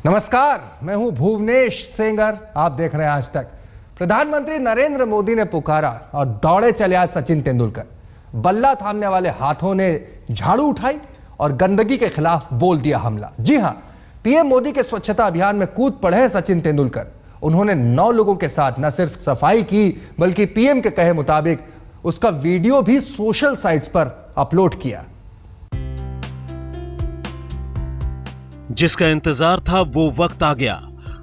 नमस्कार, मैं हूं भुवनेश सेंगर। आप देख रहे हैं आज तक। प्रधानमंत्री नरेंद्र मोदी ने पुकारा और दौड़े चले आज सचिन तेंदुलकर। बल्ला थामने वाले हाथों ने झाड़ू उठाई और गंदगी के खिलाफ बोल दिया हमला। जी हां, पीएम मोदी के स्वच्छता अभियान में कूद पड़े हैं सचिन तेंदुलकर। उन्होंने 9 लोगों के साथ न सिर्फ सफाई की बल्कि पीएम के कहे मुताबिक उसका वीडियो भी सोशल साइट्स पर अपलोड किया। जिसका इंतजार था वो वक्त आ गया।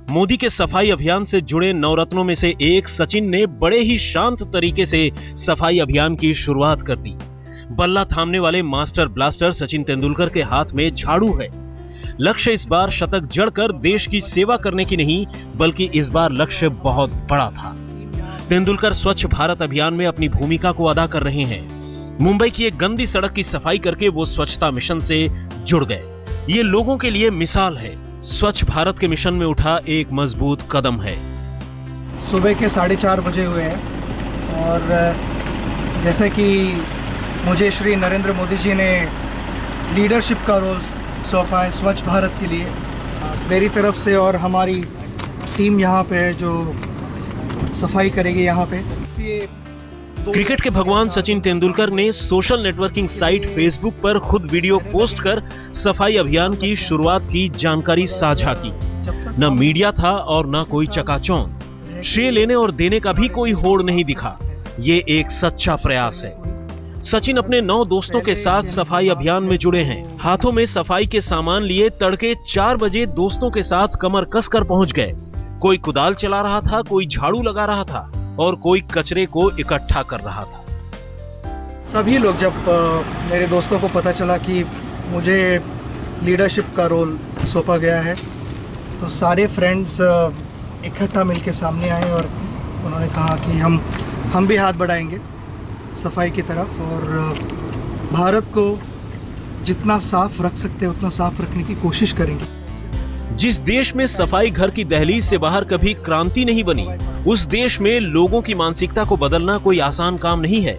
मोदी के सफाई अभियान से जुड़े नवरत्नों में से एक सचिन ने बड़े ही शांत तरीके से सफाई अभियान की शुरुआत कर दी। बल्ला थामने वाले मास्टर ब्लास्टर सचिन तेंदुलकर के हाथ में झाड़ू है। लक्ष्य इस बार शतक जड़कर देश की सेवा करने की नहीं, बल्कि इस बार लक्ष्य बहुत बड़ा था। तेंदुलकर स्वच्छ भारत अभियान में अपनी भूमिका को अदा कर रहे हैं। मुंबई की एक गंदी सड़क की सफाई करके वो स्वच्छता मिशन से जुड़ गए। ये लोगों के लिए मिसाल है। स्वच्छ भारत के मिशन में उठा एक मजबूत कदम है। सुबह के 4:30 बजे हुए हैं और जैसे कि मुझे श्री नरेंद्र मोदी जी ने लीडरशिप का रोल सौंपा है स्वच्छ भारत के लिए, मेरी तरफ से और हमारी टीम यहाँ पे है जो सफाई करेगी यहाँ पे। क्रिकेट के भगवान सचिन तेंदुलकर ने सोशल नेटवर्किंग साइट फेसबुक पर खुद वीडियो पोस्ट कर सफाई अभियान की शुरुआत की जानकारी साझा की। न मीडिया था और न कोई चकाचौंध। श्रेय लेने और देने का भी कोई होड़ नहीं दिखा। ये एक सच्चा प्रयास है। सचिन अपने 9 दोस्तों के साथ सफाई अभियान में जुड़े हैं। हाथों में सफाई के सामान लिए तड़के 4 बजे दोस्तों के साथ कमर कसकर पहुंच गए। कोई कुदाल चला रहा था, कोई झाड़ू लगा रहा था और कोई कचरे को इकट्ठा कर रहा था। सभी लोग, जब मेरे दोस्तों को पता चला कि मुझे लीडरशिप का रोल सौंपा गया है, तो सारे फ्रेंड्स इकट्ठा मिलके सामने आए और उन्होंने कहा कि हम भी हाथ बढ़ाएंगे सफाई की तरफ और भारत को जितना साफ रख सकते हैं उतना साफ रखने की कोशिश करेंगे। जिस देश में सफाई घर की दहलीज से बाहर कभी क्रांति नहीं बनी, उस देश में लोगों की मानसिकता को बदलना कोई आसान काम नहीं है।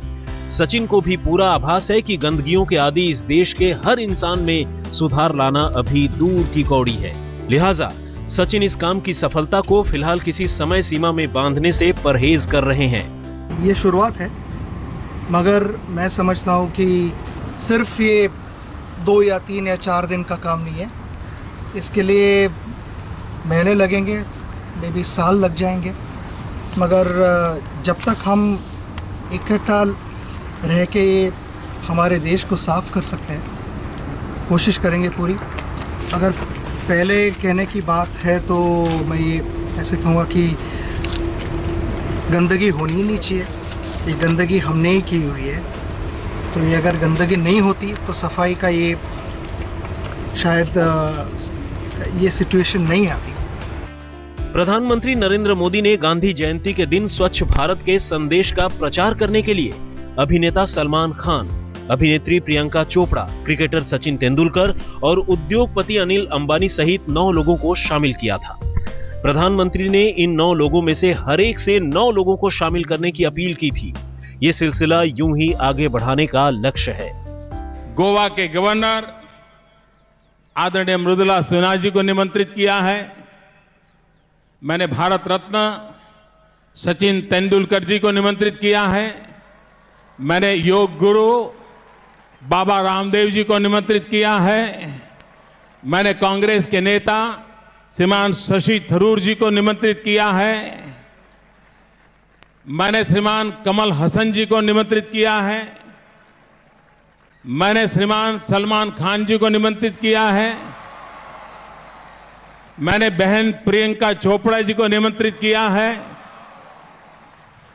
सचिन को भी पूरा आभास है कि गंदगियों के आदि इस देश के हर इंसान में सुधार लाना अभी दूर की कौड़ी है। लिहाजा सचिन इस काम की सफलता को फिलहाल किसी समय सीमा में बांधने से परहेज कर रहे हैं। ये शुरुआत है, मगर मैं समझता हूँ कि सिर्फ ये 2 या 3 या 4 दिन का काम नहीं है। इसके लिए महीने लगेंगे, मे बी साल लग जाएंगे, मगर जब तक हम इकट्ठा रह के हमारे देश को साफ कर सकते हैं, कोशिश करेंगे पूरी। अगर पहले कहने की बात है तो मैं ये ऐसे कहूँगा कि गंदगी होनी ही नहीं चाहिए। ये गंदगी हमने ही की हुई है, तो ये अगर गंदगी नहीं होती तो सफाई का ये शायद ये सिचुएशन नहीं आती। प्रधानमंत्री नरेंद्र मोदी ने गांधी जयंती के दिन स्वच्छ भारत के संदेश का प्रचार करने के लिए अभिनेता सलमान खान, अभिनेत्री प्रियंका चोपड़ा, क्रिकेटर सचिन तेंदुलकर और उद्योगपति अनिल अंबानी सहित 9 लोगों को शामिल किया था। प्रधानमंत्री ने इन 9 लोगों में से हर एक से 9 लोगों को शामिल करने की अपील की थी। ये सिलसिला यूं ही आगे बढ़ाने का लक्ष्य है। गोवा के गवर्नर आदरणीय मृदुला सिन्हा जी को निमंत्रित किया है। मैंने भारत रत्न सचिन तेंदुलकर जी को निमंत्रित किया है। मैंने योग गुरु बाबा रामदेव जी को निमंत्रित किया है। मैंने कांग्रेस के नेता श्रीमान शशि थरूर जी को निमंत्रित किया है। मैंने श्रीमान कमल हसन जी को निमंत्रित किया है। मैंने श्रीमान सलमान खान जी को निमंत्रित किया है। मैंने बहन प्रियंका चोपड़ा जी को निमंत्रित किया है।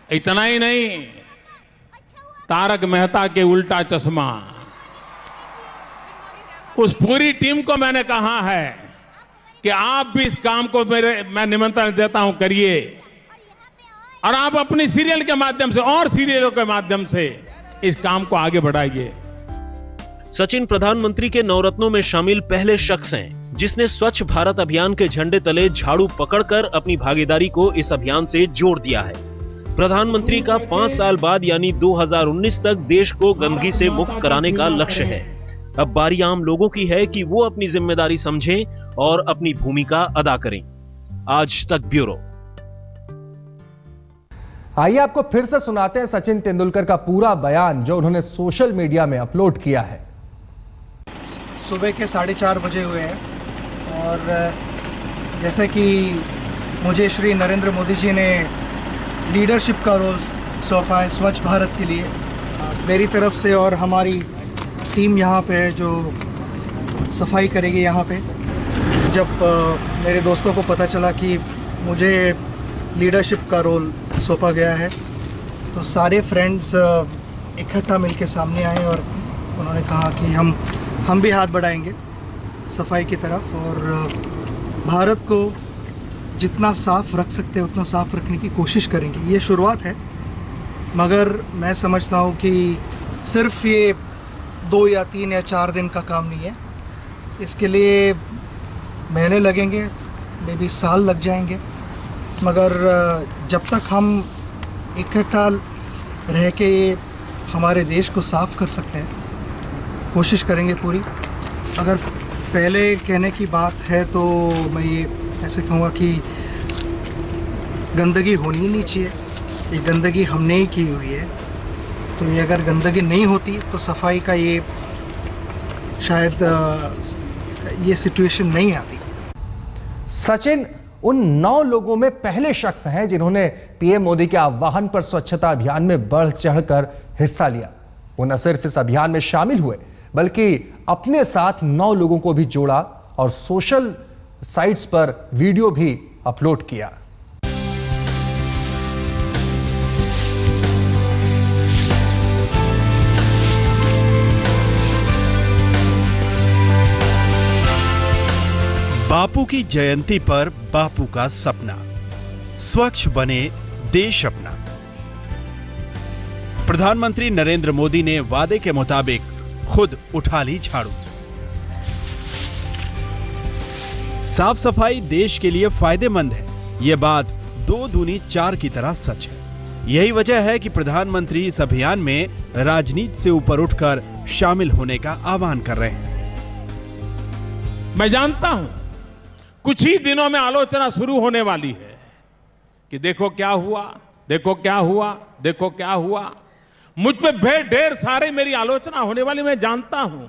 इतना ही नहीं, तारक मेहता के उल्टा चश्मा, उस पूरी टीम को मैंने कहा है कि आप भी इस काम को मैं निमंत्रण देता हूं, करिए और आप अपनी सीरियल के माध्यम से और सीरियलों के माध्यम से इस काम को आगे बढ़ाइए। सचिन प्रधानमंत्री के नवरत्नों में शामिल पहले शख्स हैं जिसने स्वच्छ भारत अभियान के झंडे तले झाड़ू पकड़कर अपनी भागीदारी को इस अभियान से जोड़ दिया है। प्रधानमंत्री का 5 साल बाद यानी 2019 तक देश को गंदगी से मुक्त कराने का लक्ष्य है। अब बारी आम लोगों की है कि वो अपनी जिम्मेदारी समझें और अपनी भूमिका अदा करें। आज तक ब्यूरो। आइए आपको फिर से सुनाते हैं सचिन तेंदुलकर का पूरा बयान जो उन्होंने सोशल मीडिया में अपलोड किया है। सुबह के 4:30 बजे हुए हैं और जैसे कि मुझे श्री नरेंद्र मोदी जी ने लीडरशिप का रोल सौंपा है स्वच्छ भारत के लिए, मेरी तरफ से और हमारी टीम यहाँ पे है जो सफाई करेगी यहाँ पे। जब मेरे दोस्तों को पता चला कि मुझे लीडरशिप का रोल सौंपा गया है तो सारे फ्रेंड्स इकट्ठा मिलके सामने आए और उन्होंने कहा कि हम भी हाथ बढ़ाएंगे सफाई की तरफ और भारत को जितना साफ़ रख सकते हैं उतना साफ़ रखने की कोशिश करेंगे। ये शुरुआत है, मगर मैं समझता हूँ कि सिर्फ ये 2 या 3 या 4 दिन का काम नहीं है। इसके लिए महीने लगेंगे, मे बी साल लग जाएंगे, मगर जब तक हम इकट्ठा रह के हमारे देश को साफ़ कर सकते हैं कोशिश करेंगे पूरी। अगर पहले कहने की बात है तो मैं ये ऐसे कहूँगा कि गंदगी होनी ही नहीं चाहिए। ये गंदगी हमने ही की हुई है, तो ये अगर गंदगी नहीं होती तो सफाई का ये शायद ये सिचुएशन नहीं आती। सचिन उन 9 लोगों में पहले शख्स हैं जिन्होंने पीएम मोदी के आह्वान पर स्वच्छता अभियान में बढ़ चढ़कर हिस्सा लिया। वो न सिर्फ इस अभियान में शामिल हुए बल्कि अपने साथ 9 लोगों को भी जोड़ा और सोशल साइट्स पर वीडियो भी अपलोड किया। बापू की जयंती पर बापू का सपना, स्वच्छ बने देश अपना। प्रधानमंत्री नरेंद्र मोदी ने वादे के मुताबिक खुद उठा ली झाड़ू। साफ सफाई देश के लिए फायदेमंद है, यह बात 2 दूनी 4 की तरह सच है। यही वजह है कि प्रधानमंत्री इस अभियान में राजनीति से ऊपर उठकर शामिल होने का आह्वान कर रहे हैं। मैं जानता हूं कुछ ही दिनों में आलोचना शुरू होने वाली है कि देखो क्या हुआ, देखो क्या हुआ, देखो क्या हुआ। मुझ पे ढेर सारे मेरी आलोचना होने वाली, मैं जानता हूं,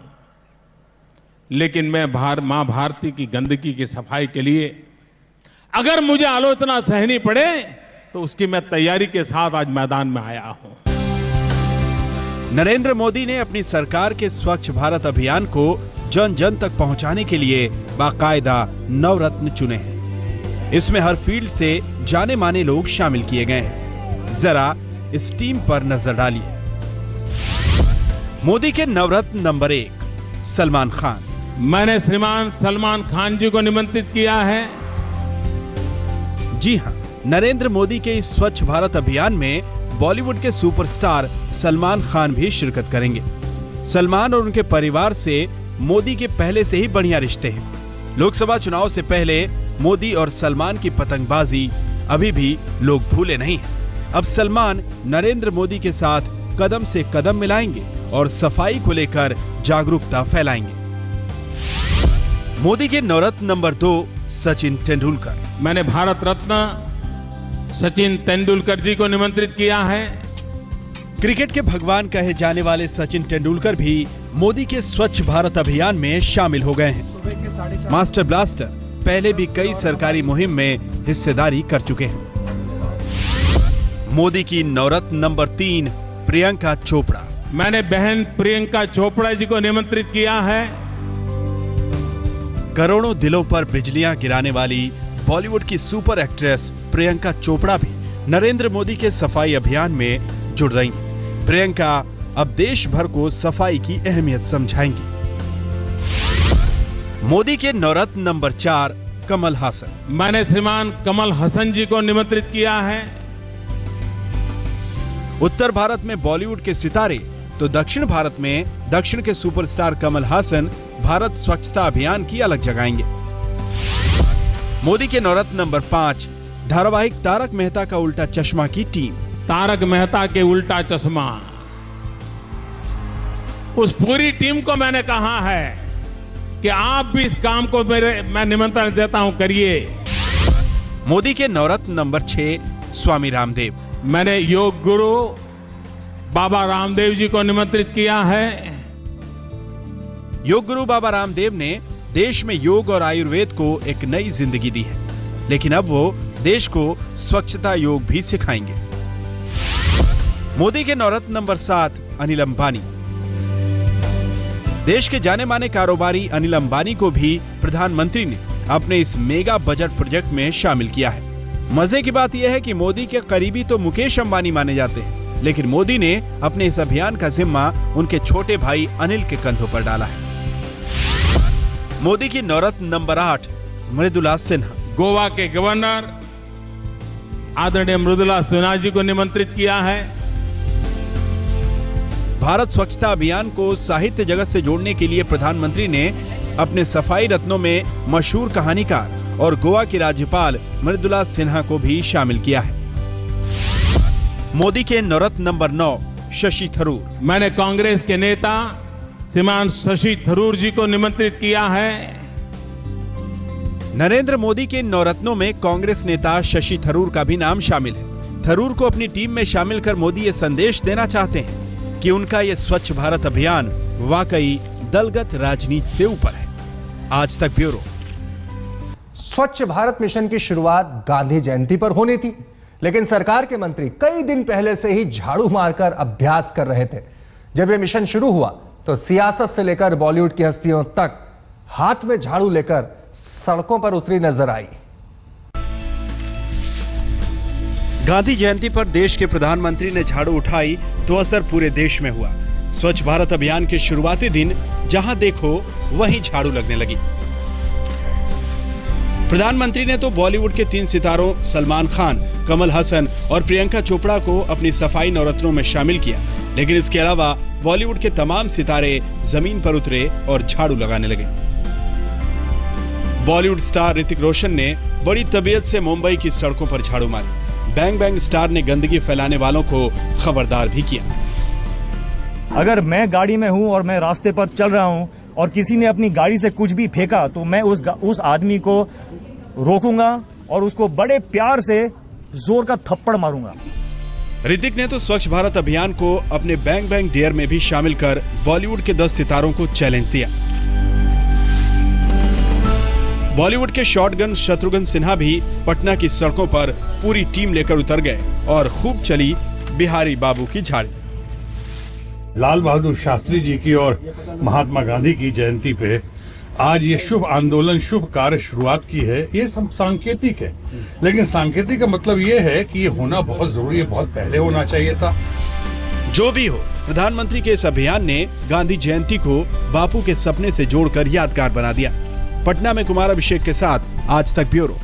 लेकिन मैं मां भारती की गंदगी की सफाई के लिए अगर मुझे आलोचना सहनी पड़े तो उसकी मैं तैयारी के साथ आज मैदान में आया हूं। नरेंद्र मोदी ने अपनी सरकार के स्वच्छ भारत अभियान को जन जन तक पहुंचाने के लिए बाकायदा नवरत्न चुने हैं। इसमें हर फील्ड से जाने माने लोग शामिल किए गए हैं। जरा इस टीम पर नजर डालिए। मोदी के नवरत्न नंबर 1 सलमान खान। मैंने श्रीमान सलमान खान जी को निमंत्रित किया है। जी हां, नरेंद्र मोदी के इस स्वच्छ भारत अभियान में बॉलीवुड के सुपरस्टार सलमान खान भी शिरकत करेंगे। सलमान और उनके परिवार से मोदी के पहले से ही बढ़िया रिश्ते हैं। लोकसभा चुनाव से पहले मोदी और सलमान की पतंगबाजी अभी भी लोग भूले नहीं हैं। अब सलमान नरेंद्र मोदी के साथ कदम से कदम मिलाएंगे और सफाई को लेकर जागरूकता फैलाएंगे। मोदी के नवरत्न नंबर 2 सचिन तेंदुलकर। मैंने भारत रत्न सचिन तेंदुलकर जी को निमंत्रित किया है। क्रिकेट के भगवान कहे जाने वाले सचिन तेंदुलकर भी मोदी के स्वच्छ भारत अभियान में शामिल हो गए हैं। मास्टर ब्लास्टर पहले भी कई सरकारी मुहिम में हिस्सेदारी कर चुके हैं। मोदी की नवरत्न नंबर 3 प्रियंका चोपड़ा। मैंने बहन प्रियंका चोपड़ा जी को निमंत्रित किया है। करोड़ों दिलों पर बिजलियां गिराने वाली बॉलीवुड की सुपर एक्ट्रेस प्रियंका चोपड़ा भी नरेंद्र मोदी के सफाई अभियान में जुड़ रही हैं। प्रियंका अब देश भर को सफाई की अहमियत समझाएंगी। मोदी के नवरत्न नंबर 4 कमल हासन। मैंने श्रीमान कमल हसन जी को निमंत्रित किया है। उत्तर भारत में बॉलीवुड के सितारे तो दक्षिण भारत में दक्षिण के सुपरस्टार कमल हासन भारत स्वच्छता अभियान की अलग जगाएंगे। मोदी के नवरत्न नंबर 5 धारावाहिक तारक मेहता का उल्टा चश्मा की टीम। तारक मेहता के उल्टा चश्मा उस पूरी टीम को मैंने कहा है कि आप भी इस काम को मैं निमंत्रण देता हूं, करिए। मोदी के नवरत्न नंबर 6 स्वामी रामदेव। मैंने योग गुरु बाबा रामदेव जी को निमंत्रित किया है। योग गुरु बाबा रामदेव ने देश में योग और आयुर्वेद को एक नई जिंदगी दी है, लेकिन अब वो देश को स्वच्छता योग भी सिखाएंगे। मोदी के नवरत्न नंबर 7 अनिल अंबानी। देश के जाने माने कारोबारी अनिल अंबानी को भी प्रधानमंत्री ने अपने इस मेगा बजट प्रोजेक्ट में शामिल किया है। मजे की बात यह है कि मोदी के करीबी तो मुकेश अंबानी माने जाते हैं, लेकिन मोदी ने अपने इस अभियान का जिम्मा उनके छोटे भाई अनिल के कंधों पर डाला है। मोदी की नवरत्न नंबर 8 मृदुला सिन्हा। गोवा के गवर्नर आदरणीय मृदुला सिन्हा जी को निमंत्रित किया है। भारत स्वच्छता अभियान को साहित्य जगत से जोड़ने के लिए प्रधानमंत्री ने अपने सफाई रत्नों में मशहूर कहानीकार और गोवा की राज्यपाल मृदुला सिन्हा को भी शामिल किया है। मोदी के नवरत्न नंबर 9 शशि थरूर। मैंने कांग्रेस के नेता श्रीमान शशि थरूर जी को निमंत्रित किया है। नरेंद्र मोदी के नवरत्नों में कांग्रेस नेता शशि थरूर का भी नाम शामिल है। थरूर को अपनी टीम में शामिल कर मोदी ये संदेश देना चाहते हैं कि उनका ये स्वच्छ भारत अभियान वाकई दलगत राजनीति से ऊपर है। आज तक ब्यूरो। स्वच्छ भारत मिशन की शुरुआत गांधी जयंती पर होनी थी, लेकिन सरकार के मंत्री कई दिन पहले से ही झाड़ू मारकर अभ्यास कर रहे थे। जब यह मिशन शुरू हुआ तो सियासत से लेकर बॉलीवुड की हस्तियों तक हाथ में झाड़ू लेकर सड़कों पर उतरी नजर आई। गांधी जयंती पर देश के प्रधानमंत्री ने झाड़ू उठाई तो असर पूरे देश में हुआ। स्वच्छ भारत अभियान के शुरुआती दिन जहां देखो वहीं झाड़ू लगने लगी। प्रधानमंत्री ने तो बॉलीवुड के 3 सितारों सलमान खान, कमल हसन और प्रियंका चोपड़ा को अपनी सफाई नवरत्नों में शामिल किया, लेकिन इसके अलावा बॉलीवुड के तमाम सितारे जमीन पर उतरे और झाड़ू लगाने लगे। बॉलीवुड स्टार ऋतिक रोशन ने बड़ी तबीयत से मुंबई की सड़कों पर झाड़ू मारी। बैंग बैंग स्टार ने गंदगी फैलाने वालों को खबरदार भी किया। अगर मैं गाड़ी में हूं और मैं रास्ते पर चल रहा हूं और किसी ने अपनी गाड़ी से कुछ भी फेंका तो मैं उस आदमी को रोकूंगा और उसको बड़े प्यार से जोर का थप्पड़ मारूंगा। ऋतिक ने तो स्वच्छ भारत अभियान को अपने बैंग बैंग डेयर में भी शामिल कर बॉलीवुड के 10 सितारों को चैलेंज दिया। बॉलीवुड के शॉटगन शत्रुघ्न सिन्हा भी पटना की सड़कों पर पूरी टीम लेकर उतर गए और खूब चली बिहारी बाबू की झाड़ी। लाल बहादुर शास्त्री जी की और महात्मा गांधी की जयंती पे आज ये शुभ आंदोलन, शुभ कार्य शुरुआत की है। ये सब सांकेतिक है, लेकिन सांकेतिक का मतलब ये है कि ये होना बहुत जरूरी है, बहुत पहले होना चाहिए था। जो भी हो, प्रधानमंत्री के इस अभियान ने गांधी जयंती को बापू के सपने से जोड़कर यादगार बना दिया। पटना में कुमार अभिषेक के साथ आज तक ब्यूरो।